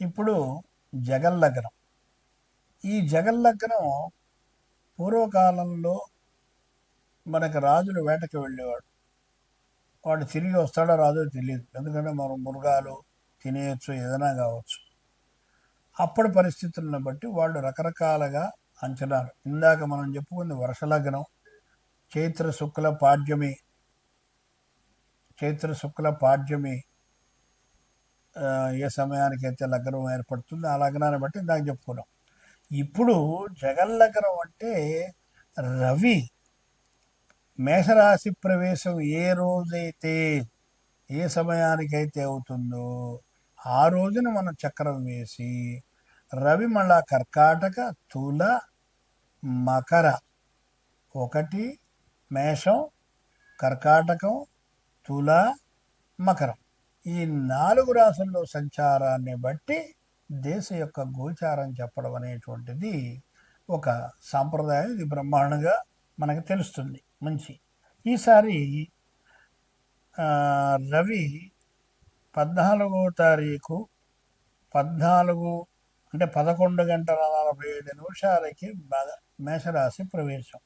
ఇప్పుడు జగల్లగ్నం. ఈ జగల్లగ్నం పూర్వకాలంలో మనకి రాజులు వేటకి వెళ్ళేవాడు. వాడు తిరిగి వస్తాడో రాదో తెలియదు, ఎందుకంటే మనం మృగాలు తినేయచ్చు, ఏదైనా కావచ్చు. అప్పటి పరిస్థితులను బట్టి వాళ్ళు రకరకాలుగా అంచనాలు. ఇందాక మనం చెప్పుకుంది వర్షలగ్నం, చైత్ర శుక్ల పాడ్యమి. చైత్ర శుక్ల పాడ్యమి ఏ సమయానికైతే లగ్నం ఏర్పడుతుందో ఆ లగ్నాన్ని బట్టి ఇందాక చెప్పుకున్నాం. ఇప్పుడు జగల్లగ్నం అంటే రవి మేషరాశి ప్రవేశం ఏ రోజైతే ఏ సమయానికైతే అవుతుందో ఆ రోజున మనం చక్రం వేసి రవి మళ్ళా కర్కాటక, తుల, మకర, ఒకటి మేషం, కర్కాటకం, తుల, మకరం, ఈ 4 రాసుల్లో సంచారాన్ని బట్టి దేశ యొక్క గోచారం చెప్పడం అనేటువంటిది ఒక సాంప్రదాయం. ఇది బ్రహ్మాండంగా మనకు తెలుస్తుంది. మంచి ఈసారి రవి 14వ తారీఖు 14 అంటే 11 గంటల 45 నిమిషాలకి మేషరాశి ప్రవేశం.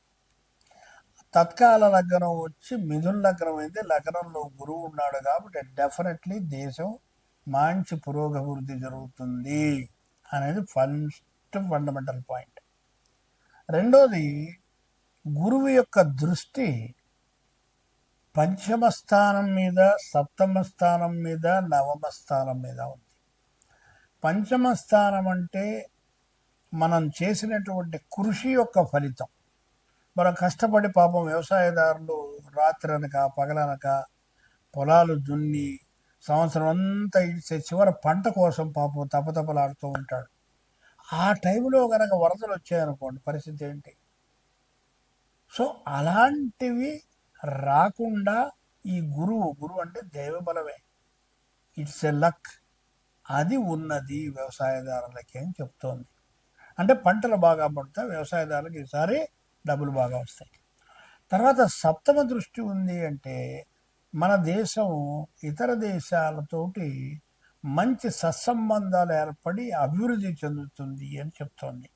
తత్కాల లగ్నం వచ్చి మిథున లగ్నం అయితే లగ్నంలో గురువు ఉన్నాడు కాబట్టి డెఫినెట్లీ దేశం మంచి పురోగభివృద్ధి జరుగుతుంది అనేది ఫస్ట్ ఫండమెంటల్ పాయింట్. రెండోది, గురువు యొక్క దృష్టి పంచమ స్థానం మీద, సప్తమ స్థానం మీద, నవమ స్థానం మీద ఉంది. పంచమ స్థానం అంటే మనం చేసినటువంటి కృషి యొక్క ఫలితం. మనం కష్టపడి పాపం వ్యవసాయదారులు రాత్రి అనక పగలనక పొలాలు దున్ని సంవత్సరం అంతా ఇచ్చే చివరి పంట కోసం పాపం తపతపలాడుతూ ఉంటాడు. ఆ టైంలో కనుక వరదలు వచ్చాయనుకోండి, పరిస్థితి ఏంటి? సో అలాంటివి రాకుండా ఈ గురువు అంటే దైవబలమే, ఇట్స్ ఎ లక్, అది ఉన్నది వ్యవసాయదారులకి అని చెప్తోంది. అంటే పంటలు బాగా పడతాయి, వ్యవసాయదారులకు ఈసారి డబ్బులు బాగా వస్తాయి. తర్వాత సప్తమ దృష్టి ఉంది అంటే మన దేశం ఇతర దేశాలతోటి మంచి సత్సంబంధాలు ఏర్పడి అభివృద్ధి చెందుతుంది అని చెప్తోంది.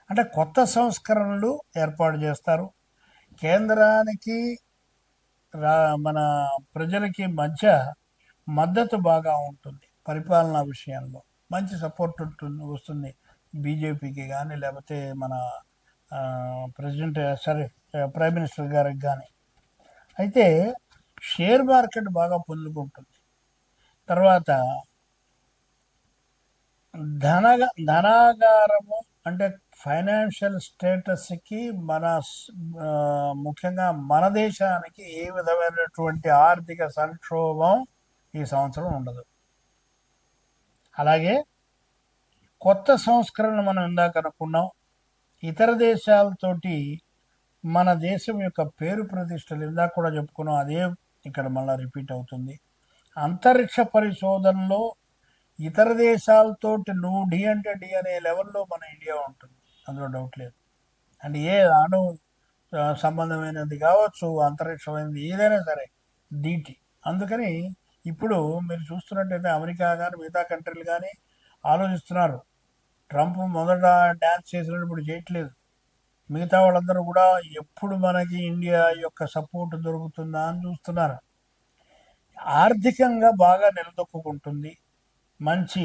అంటే కొత్త సంస్కరణలు ఏర్పాటు చేస్తారు. కేంద్రానికి మన ప్రజలకి మధ్య మద్దతు బాగా ఉంటుంది. పరిపాలనా విషయంలో మంచి సపోర్ట్ వస్తుంది బీజేపీకి కానీ, లేకపోతే మన ప్రైమ్ మినిస్టర్ గారికి కానీ. అయితే షేర్ మార్కెట్ బాగా పొందుకుంటుంది. తర్వాత ధనాగారము అంటే ఫైనాన్షియల్ స్టేటస్కి ముఖ్యంగా మన దేశానికి ఏ విధమైనటువంటి ఆర్థిక సంక్షోభం ఈ సంవత్సరం ఉండదు. అలాగే కొత్త సంస్కరణలు మనం ఇందాక అనుకున్నాం. ఇతర దేశాలతోటి మన దేశం యొక్క పేరు ప్రతిష్టలు ఇందాక కూడా చెప్పుకున్నాం, అదే ఇక్కడ మళ్ళీ రిపీట్ అవుతుంది. అంతరిక్ష పరిశోధనలో ఇతర దేశాలతోటి నువ్వు డి అంటే డి అనే లెవెల్లో మన ఇండియా ఉంటుంది, అందులో డౌట్ లేదు. అంటే ఏ అణు సంబంధమైనది కావచ్చు, అంతరిక్షమైనది ఏదైనా సరే డీటీ. అందుకని ఇప్పుడు మీరు చూస్తున్నట్టయితే అమెరికా కానీ మిగతా కంట్రీలు కానీ ఆలోచిస్తున్నారు. ట్రంప్ మొదట డ్యాన్స్ చేసినప్పుడు ఇప్పుడు చేయట్లేదు. మిగతా వాళ్ళందరూ కూడా ఎప్పుడు మనకి ఇండియా యొక్క సపోర్ట్ దొరుకుతుందా అని చూస్తున్నారు. ఆర్థికంగా బాగా నిలదొక్కుంటుంది, మంచి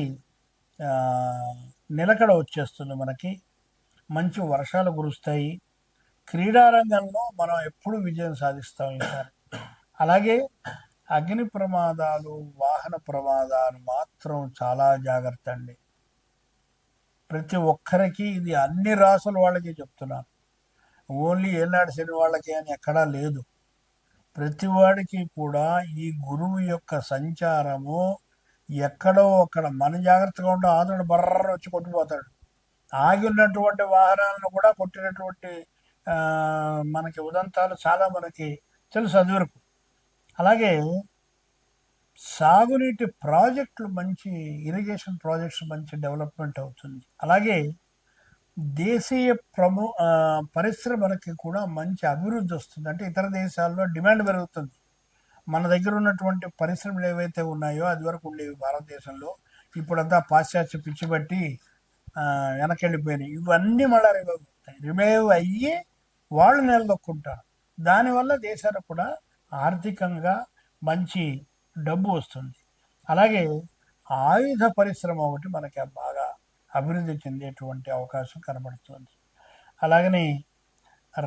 నిలకడ వచ్చేస్తుంది, మనకి మంచి వర్షాలు కురుస్తాయి. క్రీడారంగంలో మనం ఎప్పుడు విజయం సాధిస్తాం ఈసారి. అలాగే అగ్ని ప్రమాదాలు, వాహన ప్రమాదాలు మాత్రం చాలా జాగ్రత్త అండి. ప్రతి ఒక్కరికి ఇది అన్ని రాసుల వాళ్ళకి చెప్తున్నాను, ఓన్లీ ఏనాడు శని వాళ్ళకి అని ఎక్కడా లేదు. ప్రతి వాడికి కూడా ఈ గురువు యొక్క సంచారము ఎక్కడో అక్కడ మన జాగ్రత్తగా ఉంటే ఆదుడు బర్ర వచ్చి కొట్టిపోతాడు. ఆగి ఉన్నటువంటి వాహనాలను కూడా కొట్టినటువంటి మనకి ఉదంతాలు చాలా మనకి తెలుసు అది వరకు. అలాగే సాగునీటి ప్రాజెక్టులు, మంచి ఇరిగేషన్ ప్రాజెక్ట్స్ మంచి డెవలప్మెంట్ అవుతుంది. అలాగే దేశీయ పరిశ్రమలకి కూడా మంచి అభివృద్ధి వస్తుంది. అంటే ఇతర దేశాల్లో డిమాండ్ పెరుగుతుంది. మన దగ్గర ఉన్నటువంటి పరిశ్రమలు ఏవైతే ఉన్నాయో అది వరకు ఉండేవి భారతదేశంలో, ఇప్పుడంతా పాశ్చాత్య పిచ్చి బట్టి వెనకెళ్ళిపోయినాయి. ఇవన్నీ మళ్ళీ రివైవ్ అయ్యి వాళ్ళు నిలదొక్కుంటారు. దానివల్ల దేశాలకు కూడా ఆర్థికంగా మంచి డబ్బు వస్తుంది. అలాగే ఆయుధ పరిశ్రమ ఒకటి మనకి బాగా అభివృద్ధి చెందేటువంటి అవకాశం కనబడుతుంది. అలాగని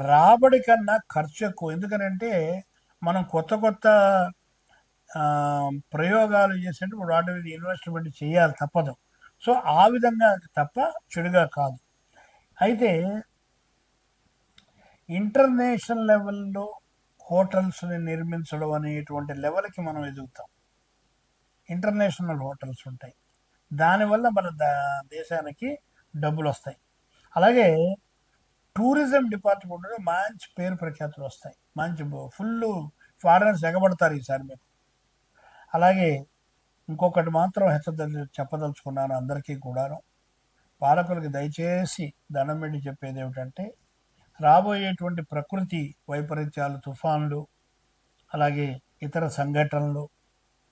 రాబడి కన్నా ఖర్చు ఎక్కువ. ఎందుకనంటే మనం కొత్త కొత్త ప్రయోగాలు చేసేటప్పుడు వాటి మీద ఇన్వెస్ట్మెంట్ చేయాలి, తప్పదు. సో ఆ విధంగా తప్ప చెడుగా కాదు. అయితే ఇంటర్నేషనల్ లెవెల్లో హోటల్స్ని నిర్మించడం అనేటువంటి లెవెల్కి మనం ఎదుగుతాం. ఇంటర్నేషనల్ హోటల్స్ ఉంటాయి, దానివల్ల మన దేశానికి డబ్బులు వస్తాయి. అలాగే టూరిజం డిపార్ట్మెంట్లో మంచి పేరు ప్రఖ్యాతులు వస్తాయి, మంచి ఫుల్ ఫారినర్స్ ఎగబడతారు ఈసారి మీకు. అలాగే ఇంకొకటి మాత్రం చెప్పదలుచుకున్నాను అందరికీ కూడాను, పాలకులకి దయచేసి దండం పెట్టి చెప్పేది ఏమిటంటే, రాబోయేటువంటి ప్రకృతి వైపరీత్యాలు, తుఫాన్లు, అలాగే ఇతర సంఘటనలు,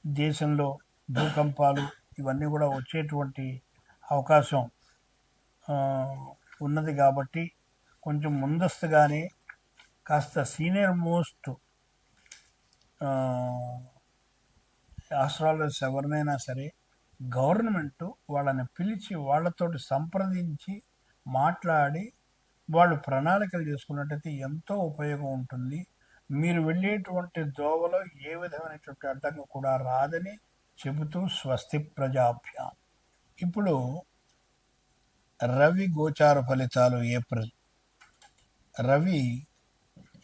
దేశంలో భూకంపాలు, ఇవన్నీ కూడా వచ్చేటువంటి అవకాశం ఉన్నది. కాబట్టి కొంచెం ముందస్తుగానే కాస్త సీనియర్ మోస్ట్ ఆస్ట్రాలజర్స్ ఎవరినైనా సరే గవర్నమెంట్ వాళ్ళని పిలిచి వాళ్ళతోటి సంప్రదించి మాట్లాడి వాళ్ళు ప్రణాళికలు చేసుకున్నట్టయితే ఎంతో ఉపయోగం ఉంటుంది. మీరు వెళ్ళేటువంటి దోవలో ఏ విధమైనటువంటి అడ్డంకి కూడా రాదని చెబుతూ స్వస్తి ప్రజాభ్యాం. ఇప్పుడు రవి గోచార ఫలితాలు. రవి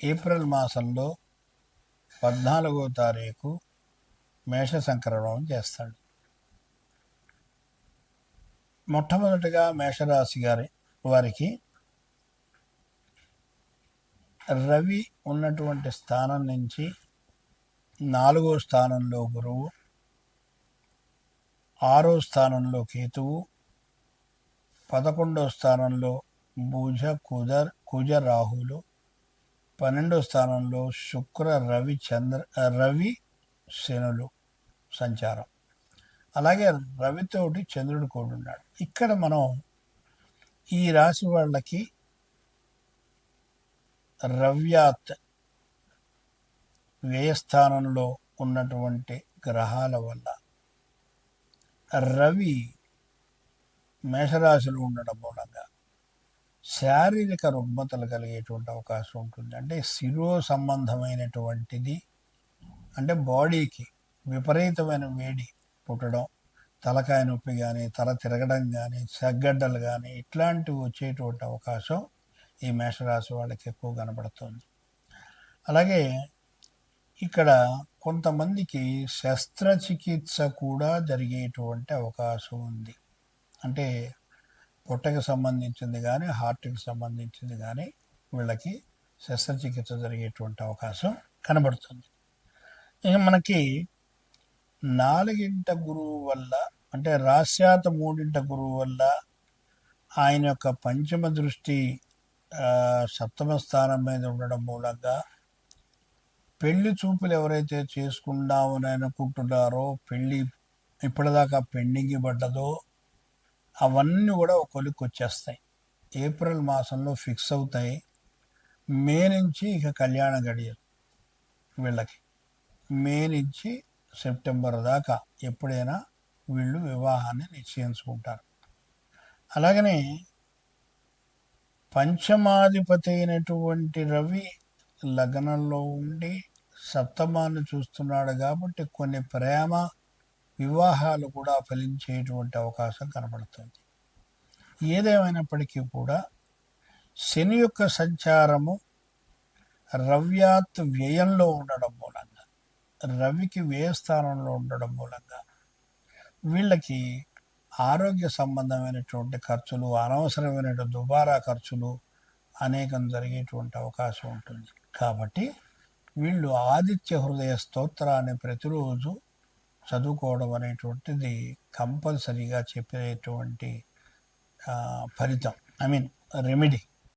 ఏప్రిల్ మాసంలో 14వ తారీఖు మేష సంక్రమణం చేస్తాడు. మొట్టమొదటిగా మేషరాశి వారికి రవి ఉన్నటువంటి స్థానం నుంచి 4వ స్థానంలో గురువు, 6వ స్థానంలో కేతువు, 11వ స్థానంలో కుజ రాహులు, 12వ స్థానంలో శుక్ర రవి శనులు సంచారం. అలాగే రవితోటి చంద్రుడు కూడా ఉన్నాడు. ఇక్కడ మనం ఈ రాశి వాళ్ళకి రవ్యాత్ వ్యయస్థానంలో ఉన్నటువంటి గ్రహాల వల్ల రవి మేషరాశిలో ఉండడం మూలంగా శారీరక రుగ్మతలు కలిగేటువంటి అవకాశం ఉంటుంది. అంటే శిరో సంబంధమైనటువంటిది, అంటే బాడీకి విపరీతమైన వేడి పుట్టడం, తలకాయ నొప్పి కానీ, తల తిరగడం కానీ, సగ్గడ్డలు కానీ, ఇట్లాంటివి వచ్చేటువంటి అవకాశం ఈ మేషరాశి వాళ్ళకి ఎక్కువ కనబడుతుంది. అలాగే ఇక్కడ కొంతమందికి శస్త్రచికిత్స కూడా జరిగేటువంటి అవకాశం ఉంది. అంటే పొట్టకి సంబంధించింది కానీ, హార్ట్కి సంబంధించింది కానీ వీళ్ళకి శస్త్రచికిత్స జరిగేటువంటి అవకాశం కనబడుతుంది. ఇక మనకి 4వ గురువు వల్ల, అంటే రాశ్యాత 3వ గురువు వల్ల ఆయన యొక్క పంచమ దృష్టి 7వ స్థానం మీద ఉండడం మూలంగా పెళ్లి చూపులు ఎవరైతే చేసుకుందామని అనుకుంటున్నారో, పెళ్ళి ఇప్పటిదాకా పెండింగ్ పడ్డదో అవన్నీ కూడా ఒక కొలిక్కి వచ్చేస్తాయి. ఏప్రిల్ మాసంలో ఫిక్స్ అవుతాయి. మే నుంచి ఇక కళ్యాణ గడియలు వీళ్ళకి. మే నుంచి సెప్టెంబర్ దాకా ఎప్పుడైనా వీళ్ళు వివాహాన్ని నిశ్చయించుకుంటారు. అలాగనే పంచమాధిపతి అయినటువంటి రవి లగ్నంలో ఉండి సప్తమాన్ని చూస్తున్నాడు కాబట్టి కొన్ని ప్రేమ వివాహాలు కూడా ఫలించేటువంటి అవకాశం కనబడుతుంది. ఏదేమైనప్పటికీ కూడా శని యొక్క సంచారము రవ్యాత్ వ్యయంలో ఉండడం మూలంగా, రవికి వ్యయస్థానంలో ఉండడం మూలంగా వీళ్ళకి ఆరోగ్య సంబంధమైనటువంటి ఖర్చులు, అనవసరమైన దుబారా ఖర్చులు అనేకం జరిగేటువంటి అవకాశం ఉంటుంది. కాబట్టి వీళ్ళు ఆదిత్య హృదయ స్తోత్రాన్ని ప్రతిరోజు చదువుకోవడం అనేటువంటిది కంపల్సరీగా చెప్పేటువంటి ఫలితం, రెమెడీ.